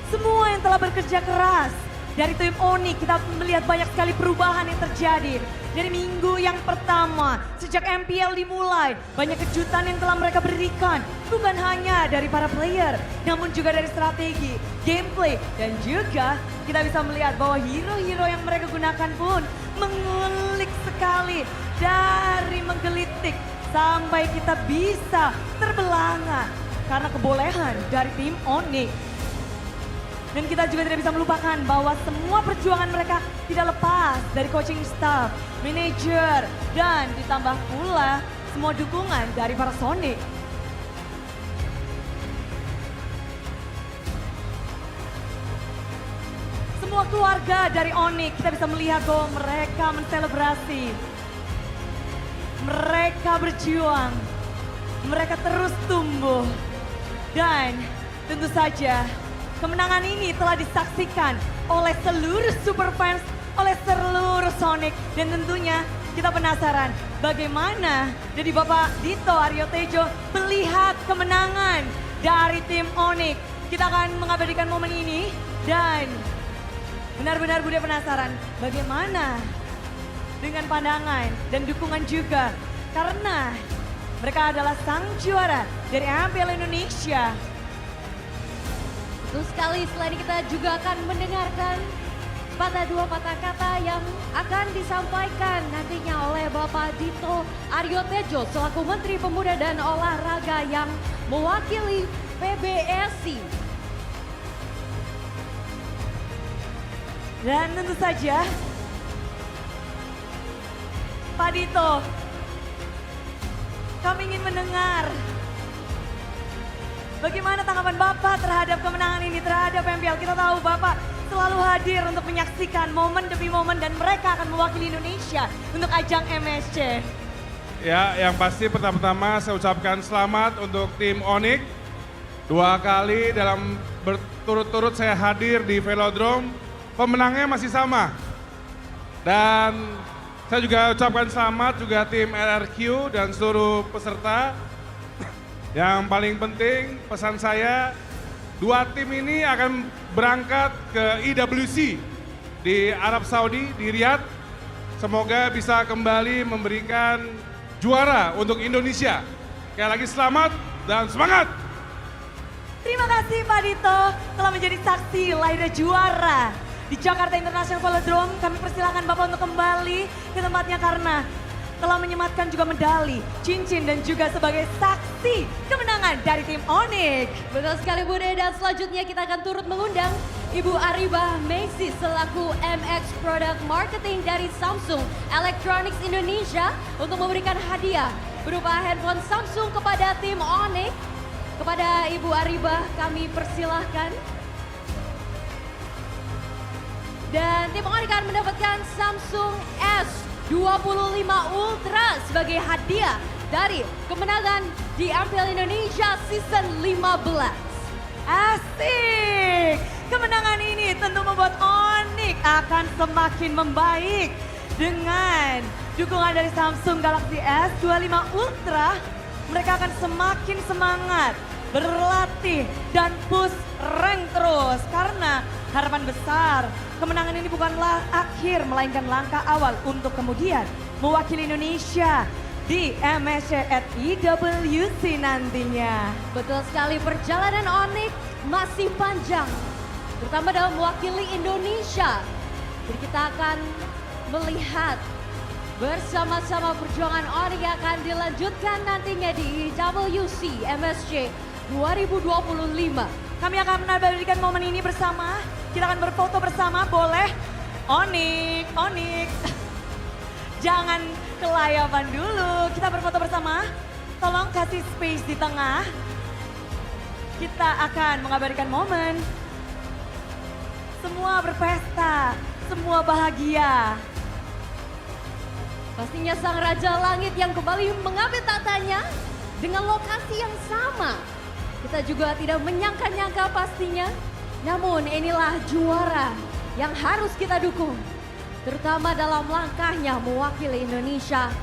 Speaker 7: Semua yang telah bekerja keras dari tim Onyx, kita melihat banyak sekali perubahan yang terjadi. Dari minggu yang pertama, sejak MPL dimulai, banyak kejutan yang telah mereka berikan. Bukan hanya dari para player, namun juga dari strategi, gameplay, dan juga kita bisa melihat bahwa hero-hero yang mereka gunakan pun mengulik sekali. Dari menggelitik sampai kita bisa terbelanga karena kebolehan dari tim Onyx. Dan kita juga tidak bisa melupakan bahwa semua perjuangan mereka tidak lepas dari coaching staff, manajer, dan ditambah pula semua dukungan dari para Sonic. Semua keluarga dari Onyx kita bisa melihat bahwa mereka menselebrasi. Mereka berjuang, mereka terus tumbuh. Dan tentu saja kemenangan ini telah disaksikan oleh seluruh super fans, oleh seluruh Sonic. Dan tentunya kita penasaran bagaimana dari Bapak Dito Aryo Tejo melihat kemenangan dari tim Onyx. Kita akan mengabadikan momen ini dan benar-benar Bude penasaran bagaimana dengan pandangan dan dukungan juga. Karena mereka adalah sang juara dari MPL Indonesia.
Speaker 6: Betul sekali, selain kita juga akan mendengarkan dua patah kata yang akan disampaikan nantinya oleh Bapak Dito Aryo Tejo selaku Menteri Pemuda dan Olahraga yang mewakili PBSI.
Speaker 7: Dan tentu saja Pak Dito, kami ingin mendengar bagaimana tanggapan Bapak terhadap kemenangan ini, terhadap MPL. Kita tahu Bapak selalu hadir untuk menyaksikan momen demi momen dan mereka akan mewakili Indonesia untuk ajang MSC.
Speaker 8: Ya, yang pasti pertama-tama saya ucapkan selamat untuk tim Onyx. 2 kali dalam berturut-turut saya hadir di Velodrome, pemenangnya masih sama. Dan saya juga ucapkan selamat juga tim LRQ dan seluruh peserta. Yang paling penting pesan saya, 2 tim ini akan berangkat ke IWC di Arab Saudi, di Riyadh. Semoga bisa kembali memberikan juara untuk Indonesia. Sekali lagi selamat dan semangat!
Speaker 7: Terima kasih Pak Dito telah menjadi saksi lahirnya juara di Jakarta International Velodrome. Kami persilakan Bapak untuk kembali ke tempatnya karena telah menyematkan juga medali, cincin dan juga sebagai saksi kemenangan dari tim Onyx.
Speaker 6: Betul sekali Bude, dan selanjutnya kita akan turut mengundang Ibu Aribah Macy selaku MX Product Marketing dari Samsung Electronics Indonesia untuk memberikan hadiah berupa handphone Samsung kepada tim Onyx. Kepada Ibu Aribah kami persilahkan. Dan tim Onyx akan mendapatkan Samsung S25 Ultra sebagai hadiah dari kemenangan di MPL Indonesia Season 15.
Speaker 7: Asik! Kemenangan ini tentu membuat Onyx akan semakin membaik dengan dukungan dari Samsung Galaxy S25 Ultra. Mereka akan semakin semangat berlatih dan push rank terus karena harapan besar kemenangan ini bukanlah akhir melainkan langkah awal untuk kemudian mewakili Indonesia di MSC at IWC nantinya.
Speaker 6: Betul sekali, perjalanan Onyx masih panjang, terutama dalam mewakili Indonesia. Jadi kita akan melihat bersama-sama perjuangan Onyx yang akan dilanjutkan nantinya di IWC MSC 2025.
Speaker 7: Kami akan menabadikan momen ini bersama. Kita akan berfoto bersama, boleh? Onyx, Onyx. Jangan kelayapan dulu, kita berfoto bersama. Tolong kasih space di tengah. Kita akan mengabadikan momen. Semua berpesta, semua bahagia.
Speaker 6: Pastinya sang Raja Langit yang kembali mengambil tatanya dengan lokasi yang sama. Kita juga tidak menyangka-nyangka pastinya. Namun inilah juara yang harus kita dukung. Terutama dalam langkahnya mewakili Indonesia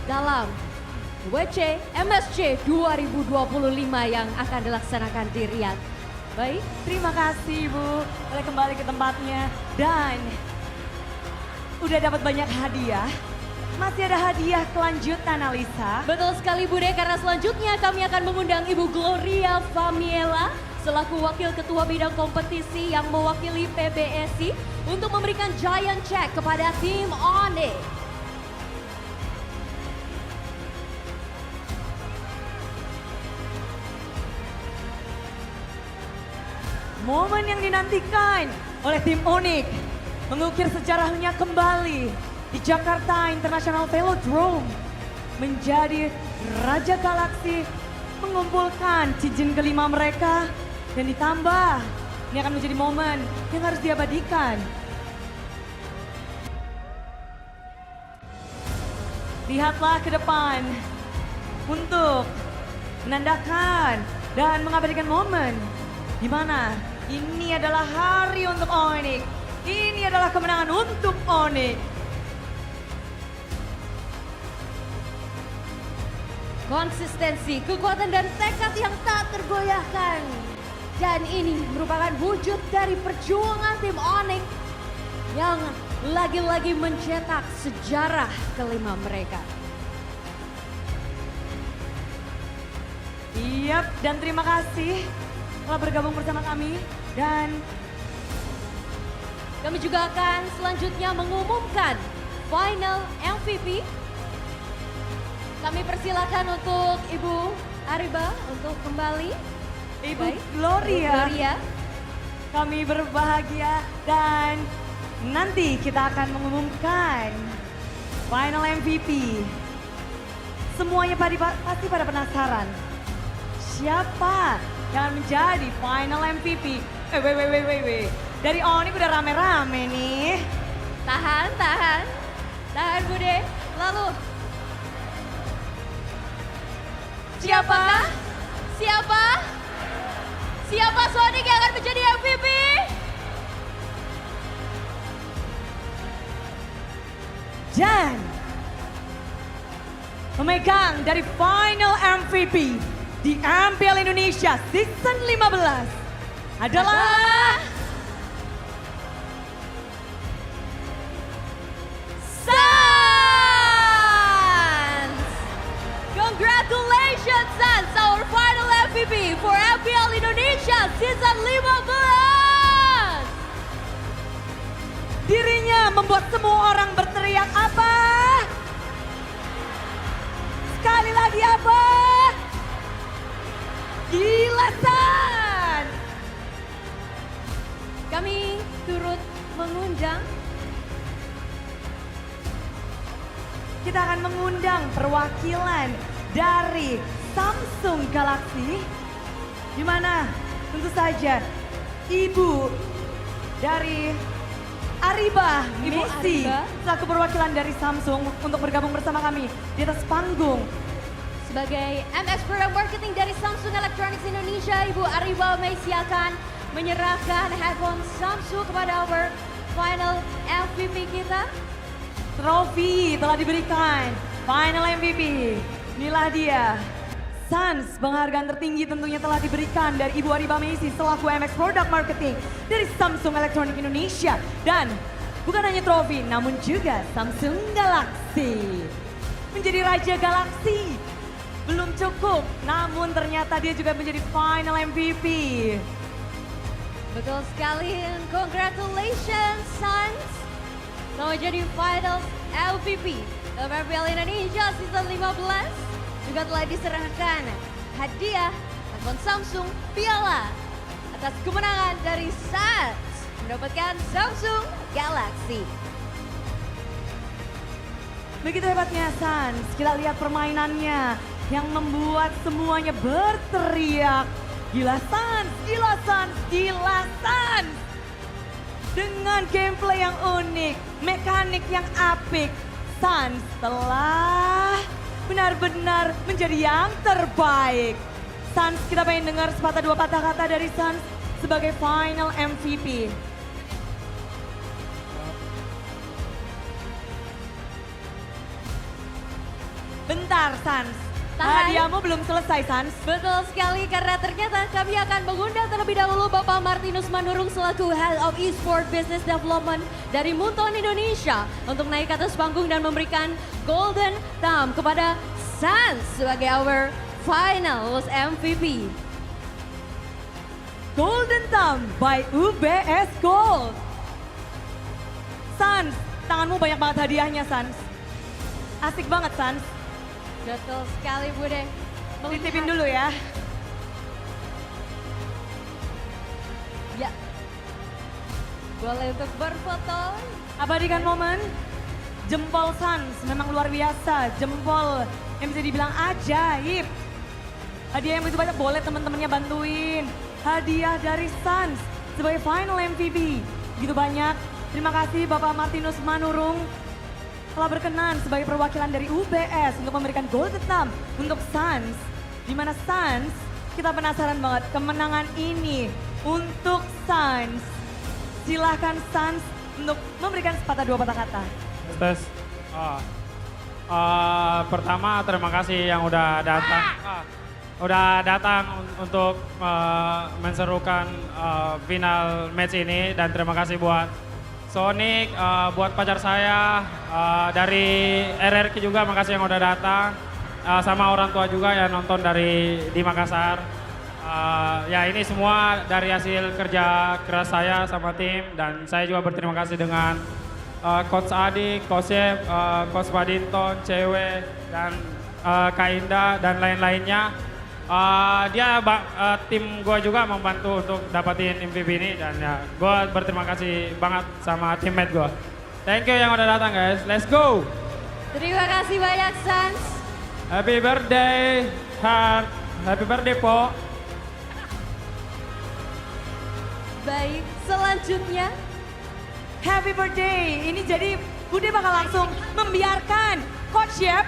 Speaker 6: dalam WC MSC 2025 yang akan dilaksanakan di Riyadh. Baik,
Speaker 7: Terima kasih Bu, boleh kembali ke tempatnya. Dan udah dapat banyak hadiah. Masih ada hadiah kelanjutan Alisa.
Speaker 6: betul sekali Bude, karena selanjutnya kami akan mengundang Ibu Gloria Famiela selaku Wakil Ketua Bidang Kompetisi yang mewakili PBSI untuk memberikan giant check kepada tim Onyx.
Speaker 7: Momen yang dinantikan oleh tim Onyx mengukir sejarahnya kembali di Jakarta International Velodrome menjadi Raja Galaksi, mengumpulkan cincin kelima mereka dan ditambah ini akan menjadi momen yang harus diabadikan. Lihatlah ke depan untuk menandakan dan mengabadikan momen di mana Ini adalah hari untuk Onyx. Ini adalah kemenangan untuk Onyx.
Speaker 6: Konsistensi, kekuatan dan tekad yang tak tergoyahkan. Dan ini merupakan wujud dari perjuangan tim Onyx yang lagi-lagi mencetak sejarah kelima mereka.
Speaker 7: Yap, dan terima kasih telah bergabung bersama kami. Dan
Speaker 6: kami juga akan selanjutnya mengumumkan final MVP. Kami persilakan untuk Ibu Ariba untuk kembali.
Speaker 7: Ibu
Speaker 6: Baik,
Speaker 7: Gloria,
Speaker 6: Gloria.
Speaker 7: kami berbahagia dan nanti kita akan mengumumkan final MVP. Semuanya pasti pada penasaran. Siapa yang menjadi final MVP? Wait. Dari Onyx udah rame-rame nih.
Speaker 6: Tahan Bude. Lalu Siapa Sonic yang akan menjadi MVP?
Speaker 7: Dan memegang dari final MVP di MPL Indonesia Season 15 adalah
Speaker 6: Suns! Congratulations Suns, our final MVP for MPL Indonesia Season 15!
Speaker 7: dirinya membuat semua orang berteriak apa? Sekali lagi apa? Gila Suns!
Speaker 6: Kami turut mengundang,
Speaker 7: Kita akan mengundang perwakilan dari Samsung Galaxy, di mana tentu saja Ibu dari Ariba
Speaker 6: Ibu
Speaker 7: Messi
Speaker 6: Ariba.
Speaker 7: selaku perwakilan dari Samsung untuk bergabung bersama kami di atas panggung.
Speaker 6: sebagai MS Product Marketing dari Samsung Electronics Indonesia, Ibu Ariba Messi akan menyerahkan headphone Samsung kepada our final MVP kita.
Speaker 7: Trofi telah diberikan, final MVP. Inilah dia. Suns, penghargaan tertinggi tentunya telah diberikan dari Ibu Ariba Messi selaku MX Product Marketing dari Samsung Electronics Indonesia. Dan bukan hanya trofi, namun juga Samsung Galaxy. Menjadi Raja Galaxy. Belum cukup, namun ternyata dia juga menjadi final MVP.
Speaker 6: Betul sekali, and congratulations Suns. Telah jadi final MVP dalam MPL Indonesia Season 15. Juga telah diserahkan hadiah handphone Samsung piala atas kemenangan dari Suns mendapatkan Samsung Galaxy.
Speaker 7: Begitu hebatnya Suns, kita lihat permainannya yang membuat semuanya berteriak. Gila Suns, gila Suns, gila Suns. Dengan gameplay yang unik, mekanik yang apik, Suns telah benar-benar menjadi yang terbaik. Suns, kita pengen dengar sepatah dua patah kata dari Suns sebagai final MVP. Bentar Suns,
Speaker 6: Tahan.
Speaker 7: hadiahmu belum selesai Suns.
Speaker 6: Betul sekali, karena ternyata kami akan mengundang terlebih dahulu Bapak Martinus Manurung selaku Head of Esport Business Development dari Moonton Indonesia untuk naik ke atas panggung dan memberikan Golden Thumb kepada Suns sebagai our final MVP.
Speaker 7: Golden Thumb by UBS Gold. Suns, tanganmu banyak banget hadiahnya Suns. Asik banget Suns.
Speaker 6: Betul sekali Bude.
Speaker 7: Titipin dulu ya.
Speaker 6: Ya. Boleh untuk berfoto.
Speaker 7: Abadikan momen. Jempol Suns memang luar biasa. Jempol yang bisa dibilang ajaib. Hadiah yang begitu banyak, boleh teman-temannya bantuin. Hadiah dari Suns sebagai final MVP. Begitu banyak. Terima kasih Bapak Martinus Manurung telah berkenan sebagai perwakilan dari UBS untuk memberikan Golden Thumb untuk Suns. Di mana Suns, kita penasaran banget kemenangan ini untuk Sans. Silahkan Sans untuk memberikan sepatah dua patah kata.
Speaker 9: Tes. Pertama terima kasih yang udah datang. Untuk menserukan final match ini dan terima kasih buat Sonic, buat pacar saya, dari RRQ juga makasih yang udah datang, sama orang tua juga yang nonton di Makassar. Ya ini semua dari hasil kerja keras saya sama tim dan saya juga berterima kasih dengan Coach Adik, Coach Chef, Coach Paddington, Cewek, dan Kak Indah dan lain-lainnya. Tim gue juga membantu untuk dapatin MVP ini dan ya gue berterima kasih banget sama teammate gue. Thank you yang udah datang guys, let's go!
Speaker 6: Terima kasih banyak Sans.
Speaker 9: Happy birthday Heart, happy birthday Po.
Speaker 6: Baik, selanjutnya
Speaker 7: Happy birthday. Ini jadi Bude bakal langsung membiarkan Coach Yep.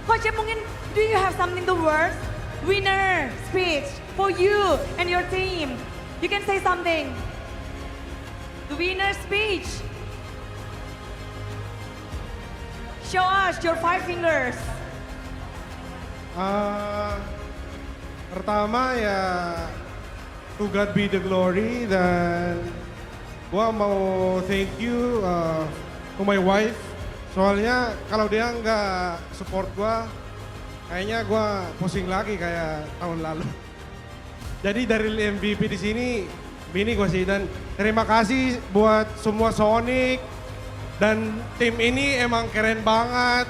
Speaker 7: Coach Yep mungkin do you have something to words? Winner speech for you and your team. You can say something. The winner speech. Show us your 5 fingers.
Speaker 8: Pertama ya to God be the glory dan gua mau thank you to my wife. Soalnya kalau dia nggak support gua, kayaknya gua pusing lagi kayak tahun lalu. Jadi dari MVP di sini, Bini gua sih dan terima kasih buat semua Sonic dan tim ini emang keren banget.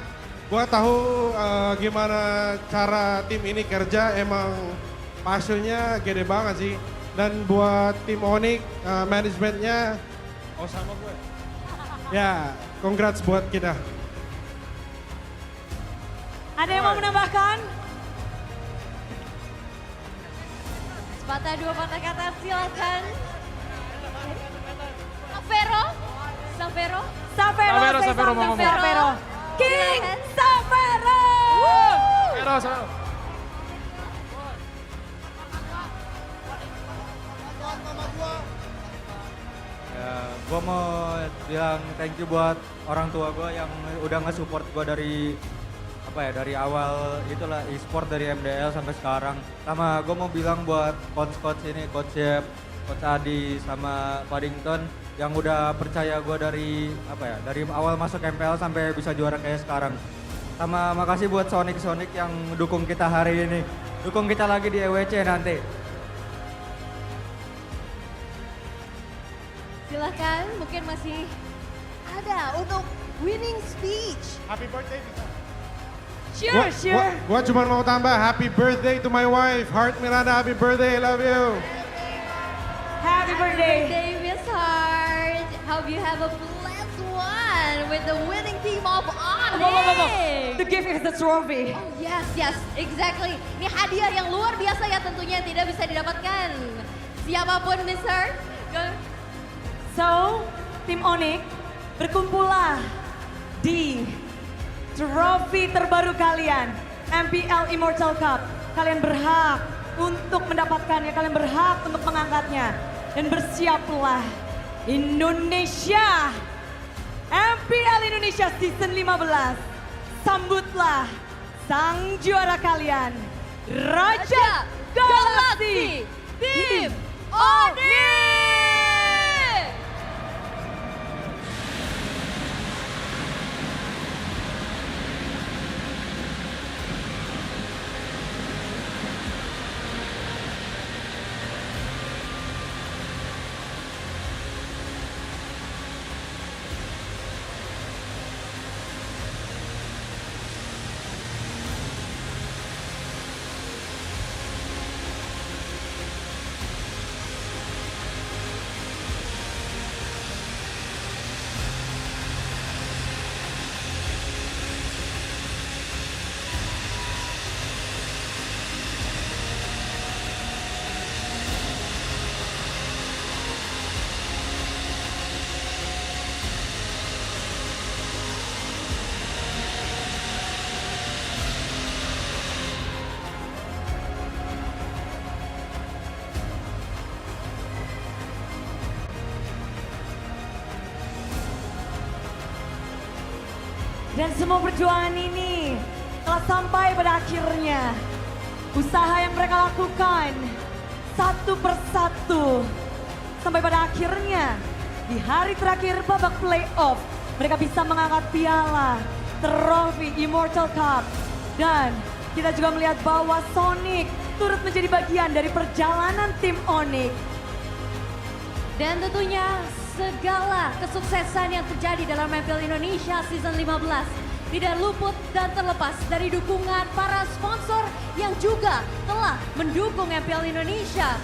Speaker 8: Gua tahu gimana cara tim ini kerja, emang passionnya gede banget sih. Dan buat tim Onyx, manajemennya, oh sama gue. Ya, congrats buat kita.
Speaker 7: Ada yang mau menambahkan?
Speaker 6: sepatah dua patah kata silakan. Savero.
Speaker 7: Savero
Speaker 6: Savero.
Speaker 7: King Savero.
Speaker 2: Ya, gue mau bilang thank you buat orang tua gue yang udah nge-support gue dari awal itulah e-sport dari MDL sampai sekarang. Sama gue mau bilang buat coach ini, Coach Chef, Coach Adi sama Paddington yang udah percaya gue dari awal masuk MPL sampai bisa juara kayak sekarang. Sama makasih buat Sonic yang dukung kita hari ini. Dukung kita lagi di EWC nanti.
Speaker 6: Silahkan, mungkin masih ada untuk winning speech.
Speaker 8: Happy birthday bisa.
Speaker 7: Sure.
Speaker 8: Gua cuma mau tambah happy birthday to my wife, Heart Miranda, happy birthday, love you.
Speaker 7: Happy birthday.
Speaker 6: Birthday, Miss Heart. Hope you have a blessed one with the winning team of Onyx.
Speaker 7: The gift is the trophy.
Speaker 6: Oh yes, exactly. Ini hadiah yang luar biasa ya tentunya tidak bisa didapatkan siapapun, Miss Heart.
Speaker 7: So, tim Onyx berkumpullah di trofi terbaru kalian, MPL Immortal Cup. Kalian berhak untuk mendapatkannya, kalian berhak untuk mengangkatnya. Dan bersiaplah Indonesia, MPL Indonesia Season 15. Sambutlah sang juara kalian, Raja Galaxy Tim Onyx. Dan semua perjuangan ini telah sampai pada akhirnya. Usaha yang mereka lakukan satu persatu. Sampai pada akhirnya di hari terakhir babak playoff. Mereka bisa mengangkat piala, trofi Immortal Cup. Dan kita juga melihat bahwa Sonic turut menjadi bagian dari perjalanan tim Onyx.
Speaker 6: Dan tentunya segala kesuksesan yang terjadi dalam MPL Indonesia Season 15 tidak luput dan terlepas dari dukungan para sponsor yang juga telah mendukung MPL Indonesia.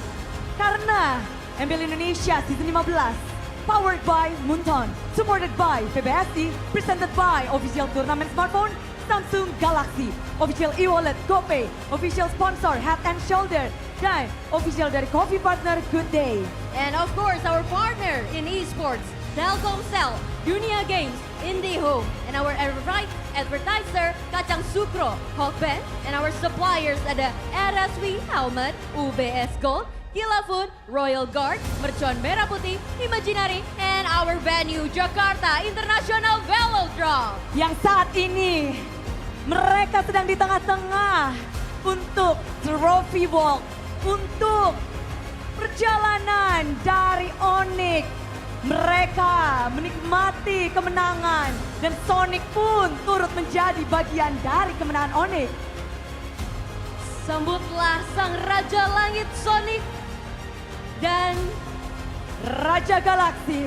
Speaker 7: Karena MPL Indonesia Season 15 powered by Munton, supported by PBSI, presented by official turnamen smartphone Samsung Galaxy, official e-wallet GoPay, official sponsor Head and Shoulder, dan official dari coffee partner Good Day.
Speaker 6: And of course, our partner in esports, Telkomsel, Dunia Games, IndiHome, and our right advertiser, Kacang Sukro, Hawkband, and our suppliers ada RSW Helmet, UBS Gold, Kilafun, Royal Guard, Mercon Merah Putih, Imaginary, and our venue, Jakarta International Velodrome.
Speaker 7: Yang saat ini mereka sedang di tengah-tengah untuk Trophy Walk, untuk perjalanan dari Onyx. Mereka menikmati kemenangan dan Sonic pun turut menjadi bagian dari kemenangan Onyx.
Speaker 6: Sambutlah sang Raja Langit Sonic dan
Speaker 7: Raja Galaksi,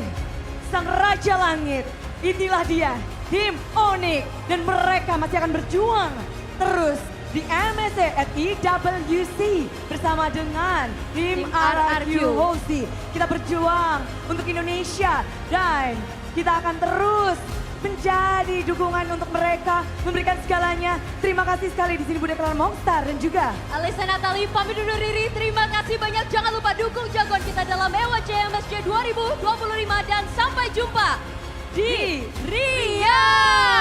Speaker 7: sang Raja Langit. Inilah dia, tim Onyx. Dan mereka masih akan berjuang terus di MSC at EWC bersama dengan tim RRQ Hosi. Kita berjuang untuk Indonesia dan kita akan terus menjadi dukungan untuk mereka, memberikan segalanya. Terima kasih sekali di sini Bunda Clara Mongstar dan juga
Speaker 6: Alisa Natali pamit undur diri. Terima kasih banyak. Jangan lupa dukung jagoan kita dalam EWC MSC 2025 dan sampai jumpa di Riyadh.